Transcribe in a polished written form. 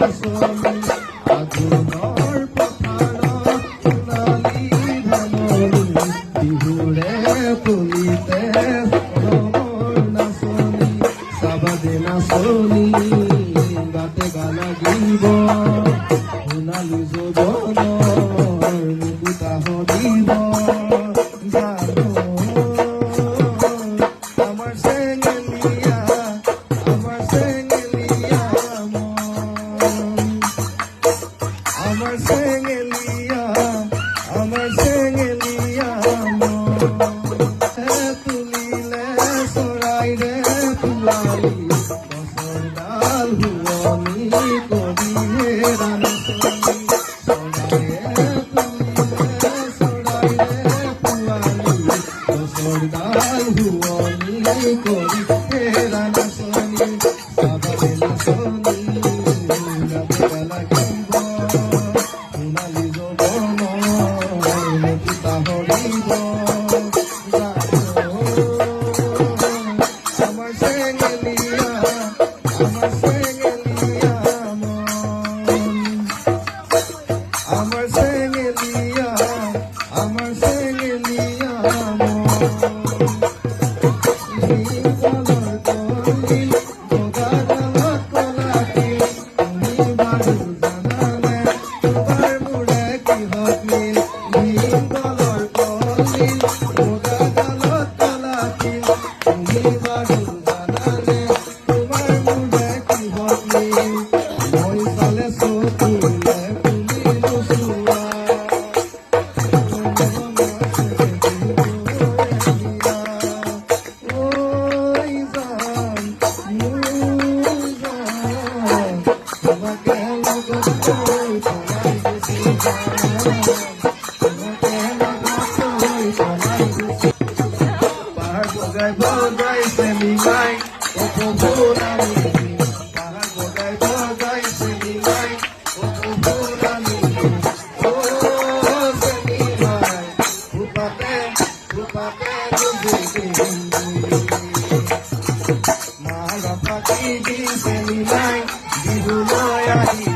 নাচনী আঘোণৰ পথাৰত সোণালী ধাননি বিহুৰে ফুলিতে মৰমৰ নাচনী চাবাদে নাচনী গাতে গা লাগিব সোণালী যৌৱনৰ মুকুতা সৰিব জানো আমাৰ চেঙেলীয়া আমাৰ চেঙেলিয়া তুলিলে চৰাইৰে ফুলালি গছৰ ডাল শুৱনি কবি হেৰা নাচনী চৰাইৰে তুলিলে চৰাইৰে ফুলালি গছৰ ডাল শুৱনি কবি হেৰা নাচনী চাবালে নাচনী গাব লাগিব সোণালী যৌৱনৰ মুকুতা সৰিব আমাৰ চেঙেলীয়া মন আমাৰ চেঙেলীয়া মন বগাই চেলিমাই অপভুৰানি পাহাৰ বগাই চেলিমাই অপভুৰানি ও চেলিমাই ফুপাতে মাৰা পাতি দি চেলিমাই বিহুলৈ আহি